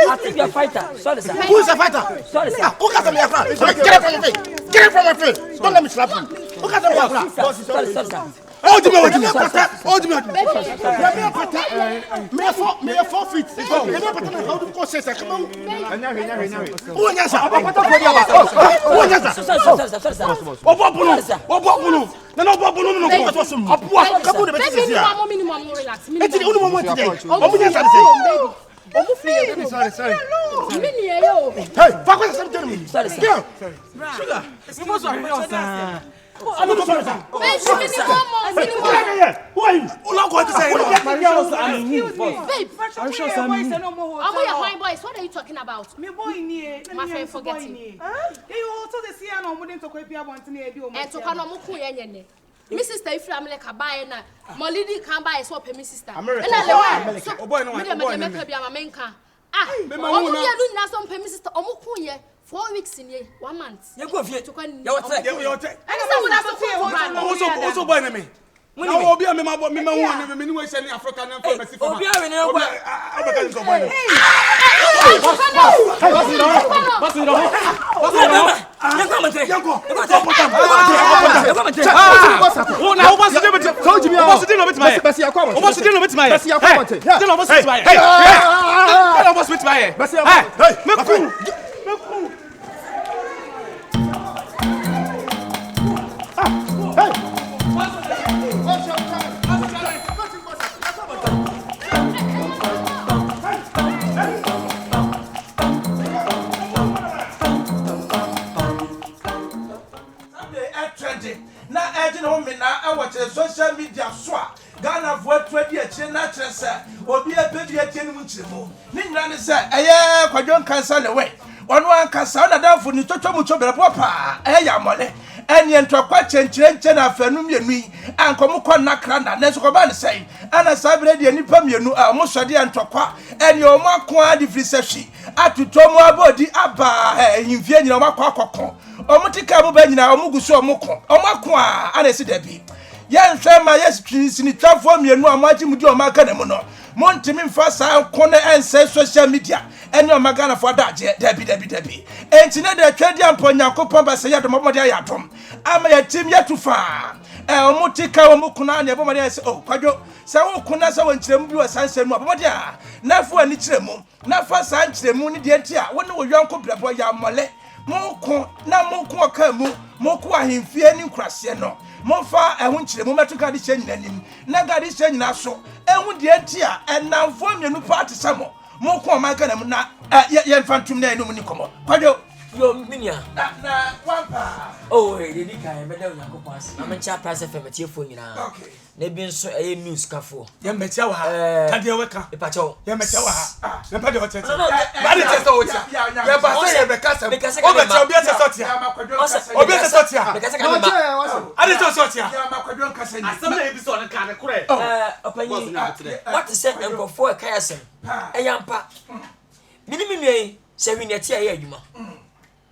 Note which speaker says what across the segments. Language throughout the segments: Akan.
Speaker 1: I think you're a fighter. Sorry, sir.
Speaker 2: Who is a fighter?
Speaker 1: Sorry, sir.
Speaker 2: Who got me a crowd? Get it from my face. Get it from my face. Don't let me slap you. Who got me a crowd?
Speaker 1: Sorry, sir.
Speaker 2: Oh, do me what you mean? Oh, do me what you mean? Me a 4 feet. Me a pattern. How do you call say come on? Who is that? Who is that?
Speaker 1: Sorry, sir.
Speaker 2: Obo bunu. No. Apua. Kabu de beti sia.
Speaker 3: Minimum relax.
Speaker 2: Eti unu mo today. Obo nya say. Sorry. Hey, fuck what I'm telling you.
Speaker 1: Sorry, sir.
Speaker 2: Sugar.
Speaker 4: You must have heard that.
Speaker 2: I'm not sorry, sir.
Speaker 3: Minimum.
Speaker 2: Who are you? Who not going to say?
Speaker 3: Excuse me. Babe, I'm sure some boys are no more. I'm your high boys. What are you talking about?
Speaker 4: Me boy near.
Speaker 3: My friend forget it.
Speaker 4: You also the see no more than to quit your want to near you.
Speaker 3: And to come on muku yenye. My sister if I'm like a buy na. My lady can buy swap my sister. And I say, oh boy no. Me make be my main car. Ah, omu ya do na so pay my sister. Omu ku ye 4 weeks in here, 1 month.
Speaker 1: You go fit.
Speaker 3: To kan.
Speaker 1: You what?
Speaker 3: And so
Speaker 2: also boy na me. Now obi am me ma me hu me ni we share Africa na for Mexico.
Speaker 1: Obi a we na go.
Speaker 2: Abeka nso boy na. Social media swa Ghana for 20 years na trese obi ebedu etie ni nchiremo ni nyina ne se eye kwadwon kansa le we ono ankasa na danfo ni twotwo mu chobere popa ya mole eni entokwa chenchire na afanu mienu yi ankomo konna kranda na sokoba ne sei ana sabire de nipa mienu a mo sode entokwa eni omo akwa di frisehwi atutomo abodi aba himfie nyina omo akwa akokon omo tika bo ba nyina omo guso omo kon omo akwa ana esi dabi yan hwema yes twisi twafo mienu amaji mudi o maka na mu no montimi mfa sa kone ense social media eni o maka na fo daje dabi entine de twedi amponya kopon ba se ya domo mode ya tom ama ya tim ya tufa omutika omukuna na ebo mode se o kwadwo se wo kuna se wo nkyiremu bi wo sanse mu abomode a na fo ani kyiremu na fa san kyiremu ni de ntia wo ne wo yonko brebo ya mole monko na monko ka mu monko ahemfie ni nkurase no monfa ehun kyiremu metuka de kye nyinanim na ga de kye nyina so ehun de ntia enamfo mienu party samo monko maka na mu na ye mfantum na enum ni komo kwadwo
Speaker 1: Yo minia
Speaker 2: na wampa
Speaker 1: oh dey di kai me da Yakobon ase am ncha price FM tiefo nyina
Speaker 2: okay
Speaker 1: na bi nso eye news kafo
Speaker 2: ye metia wa ha ka de weka
Speaker 1: e pacho
Speaker 2: ye metia wa ha na pa de o tete
Speaker 1: ba
Speaker 2: de tete o tia ye ba se ye be kasa o metia obi ese sotia obi ese sotia
Speaker 1: me kasa ka ba
Speaker 2: ade to sotia
Speaker 4: ya makwadwon kasa ni
Speaker 2: asem na e bi so ne ka ne kure
Speaker 1: opanyi what is say enkofo e kai asem e yampa minimi nui se hwi ne tia ye adwuma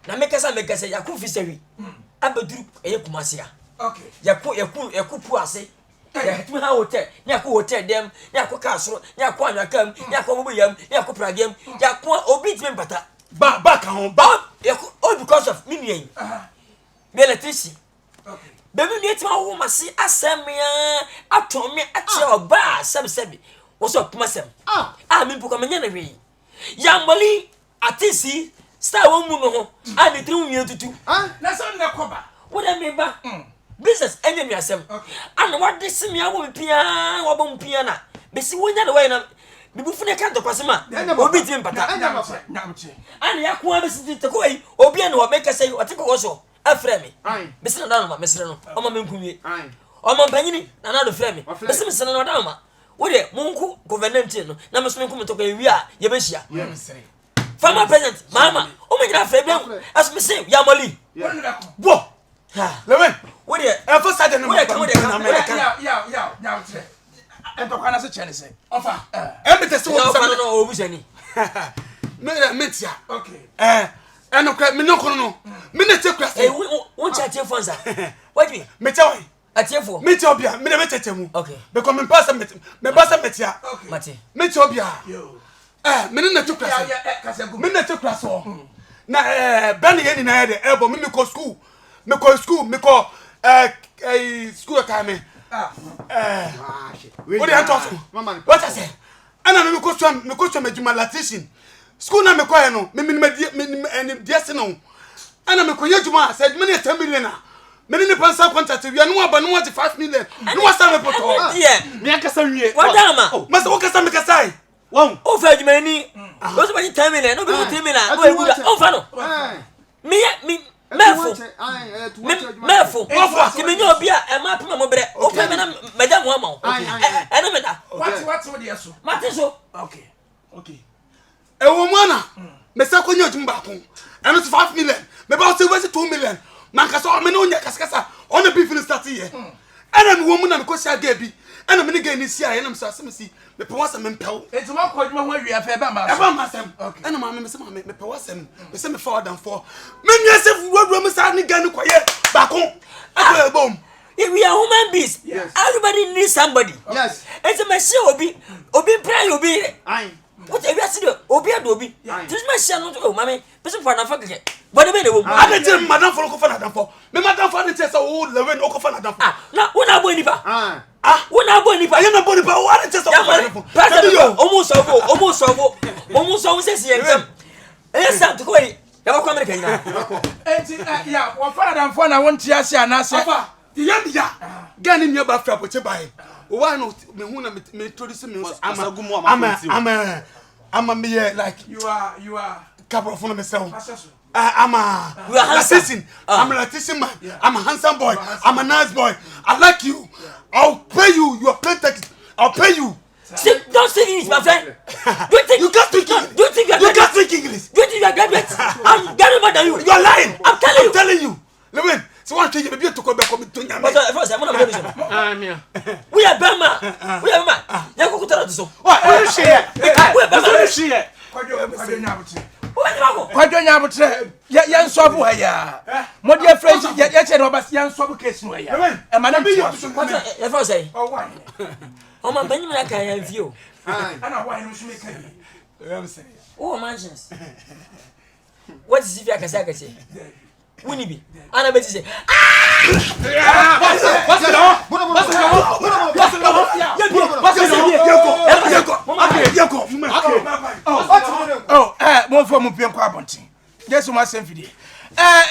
Speaker 1: na mekasa yakufi sewi abeduru eye kumasia
Speaker 2: okay
Speaker 1: yakupu ase ya hetumi ha hotel ni akọ hotel dem ni akọ kasoro ni akọ anwakam ni akọ bobuyam ni akọ pragem yakọ obi timi mpata
Speaker 2: ba ka ho ba
Speaker 1: yakọ all because of minuen be electricity okay bebi mi etima wo mase asemia atomi ache oba sebi wo so kumasem mi mpuko menya na hwe yambali atisi star wo mu no ho a ni tiri nwie tutu
Speaker 2: na so na koba
Speaker 1: wo da me ba business enye mi asem ana wade se mi awo mpia wo bo mpia na be si wonya de we na bibu fune kan to kwasema obi tim pata
Speaker 2: nyamche
Speaker 1: ani yakwa be siti te ko yi obi an ho make say o te ko so afre me mesina da no ma mesina no o ma menkuwie o ma panyini na na do frɛ me mesina no da ma wo de monku government no na meso menku to ko wi a ye be hia former president mama o me nyina frɛ be as me say ya moli
Speaker 2: bo lewen
Speaker 1: wo de
Speaker 2: for sade no
Speaker 1: wo de kan America
Speaker 2: ya nyamche ento kana se chene se
Speaker 5: Ofa.
Speaker 2: Embete se wo
Speaker 1: no obu sani
Speaker 2: metia
Speaker 5: Okay.
Speaker 2: eno kwa me no kono no me na te kwase
Speaker 1: won cha tie fonza what do you
Speaker 2: metia won
Speaker 1: atiefo
Speaker 2: metia obia me na metia mu
Speaker 1: okay
Speaker 2: because me pass metia
Speaker 1: mate
Speaker 2: metia obia me na te kwase
Speaker 5: Kase gu.
Speaker 2: me na te kwase na ben ye ni na ye de ebo me ko school me ko school ka me what do you talk what I say ana me ko so medjuma latishing school na me ko no me diase no ana me ko yedjuma say me 10 million na me ni pansa contract wi anu aba no 5 million no wasa me poto
Speaker 1: yeah
Speaker 2: me akasa wie
Speaker 1: wadama
Speaker 2: masa wo kasa me kasai
Speaker 1: won o fa adwuma ni o so ba 10 million no be 10 million o eguda o fa no me mefo ti me nyo bia e ma pema mo bre o pe me na madam ho ma o e na me da
Speaker 5: What wo dey so?
Speaker 1: mate so
Speaker 5: Okay.
Speaker 2: e wo mu ana me sa ko nyojum ba ko eno 5 million me ba so 2 million man kasa o me no nya kasa on the beef in start here ana me wo mu na me ko sia ga bi ana me ni ga ni sia ye na me sa se me si me pe wasa me mpɛw
Speaker 5: Enti mo ko djuma ho awie afa ba ma.
Speaker 2: e ba ma sem ana ma me se ma me pe wasa me se me forward and for me nya se fu me sa ni ga ni ko ye ba ko e ko bom.
Speaker 1: we are human beings. Yes. Everybody needs somebody.
Speaker 5: Yes.
Speaker 1: And so my say obi pray obi. Aye. What you see obi ado obi. This my say no oh mama person for na fa keke. But the me
Speaker 2: I dey tell madam for ko fa na dan for. Me madam for dey tell say o lewen o ko fa na dan for.
Speaker 1: Na una boy nipa. Una boy nipa.
Speaker 2: You na boy nipa o dey tell say o fa na dan for. Omo so
Speaker 1: say see exam. Yes, to go ya ba kwa America ina.
Speaker 5: Enti ya wo fa na dan for na won tia ase anase.
Speaker 2: The Yambia, Gani nearby Frapoche by. Why not me who me introduce me? I'm a mere like
Speaker 5: you are
Speaker 2: couple of myself. I'm a assistant. I'm a Latisian man. I'm a handsome boy. I'm a nice boy. I like you. I'll pay you. You are playing ticket. I'll pay you.
Speaker 1: Don't speak English, my friend.
Speaker 2: You can't speak English.
Speaker 1: Do you think
Speaker 2: you can't speak English?
Speaker 1: Do you think you are graduate? I'm graduate than you.
Speaker 2: You are lying.
Speaker 1: I'm telling
Speaker 2: you. Listen. So one thing you be to go back to Nyame.
Speaker 1: But first, I'm not going to we are Bama. We are Bama. You go to so.
Speaker 2: What is she?
Speaker 1: What is she?
Speaker 5: Kwadwo nyabotre ya nsobu ha ya modi French ya che no bas ya nsobu case no ya e ma na bi
Speaker 1: ya first say o ma banyi na kan ya view
Speaker 5: ana why no shime kan
Speaker 2: I'm saying
Speaker 1: oh mansions what is if you can say Wuni bi ana beti say
Speaker 5: mo fo mo pien kwa abontin Jesu ma sem fidie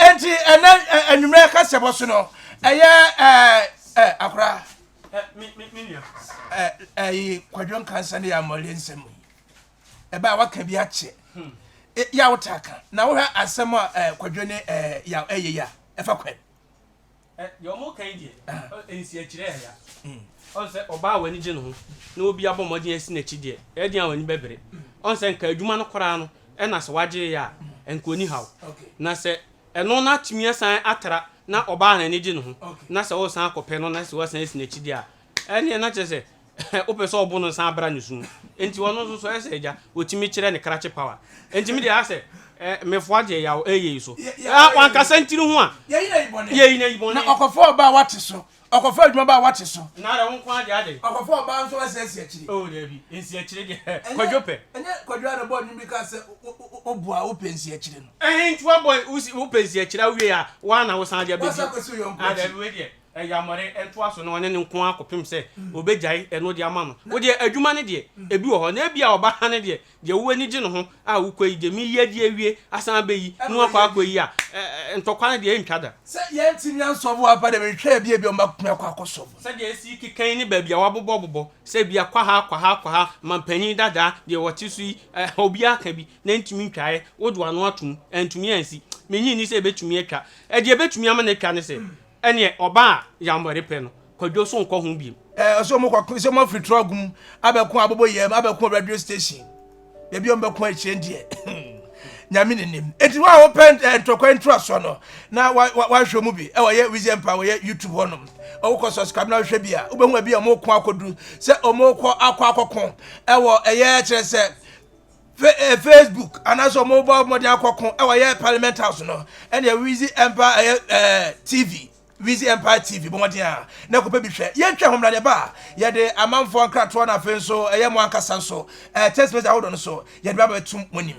Speaker 5: enti anwumre ka sebo so no akra kwadwon kansa ne ya mole nsem ba waka bi ache ya wotaka na wo ha asem kwadwone ya ya efa kwen
Speaker 6: yo mo kan die ensi akire ya on se oba wani je no na obi abomodin asi na chidie e dia wani bebere on se nka adwuma no kora no e na se waje ya enko ni haw na se eno na timia san atara na oba na ni je no na se wo san akopɛ no na se wo san asi na chidie a ene na che se opeso obo no san abra nyisu enti wono so ese eja otimi kire ne krache power enti mi dia ase mefo age ya eye so wan ka sentiri ho a ye ina ibone
Speaker 5: na okofo ba wate so okofo adwuma ba wate so
Speaker 6: na re won kwa ade
Speaker 5: okofo ba nso ase akiri
Speaker 6: o de bi ensi akiri de kwadwope
Speaker 5: enye kwadwo na board nimbi ka se obua opensi akiri no
Speaker 6: enti wa boy usi opensi akiri awie a wa na wo san ade abi
Speaker 5: ade
Speaker 6: we de yamore ento aso no ne nko akopem se obejai eno de ama no wo de adwuma ne de ebi wo ho na ebia oba ha ne de wo ani gi no ho a wo kɔ yi de mi ye de awie asan ba yi no akɔ yi a ntokwa ne de ntwada
Speaker 2: se ye ntimi ansobo apa de hwe bia o makuma akɔ akɔsobo
Speaker 6: se de esi kikan ni ba bia wabobɔ se bia kwa ha mampanyi dada de wɔte so yi obi aka bi na ntimi ntwae wo do ano atum ntumi ansi menyi ni se betumi atwa de betumi ama na atwa ne se ene oba yamore pe no kwadwo so nko ho biem
Speaker 2: so mo kwa se mo free trogum abekun abobo yem abekun radio station be bi o mbekun achie ndie nyame nenim enti wa open ntokwa ntro so no na wa hwe mu bi wo ye Wisdom Power ye YouTube honom o ko subscribe na hwe bia obehu bia mo ko akodu se o mo ko akokon wo eye kire se Facebook anaso mobile modi akokon ye Parliament House no ene Wisdom Power TV Wisdom Empire TV bomodia na ko pe bi hwe ye twa homra de ba ye de amanfo nkrato na fe so ye mo ankasa so test message awodo no so ye de ba betum monim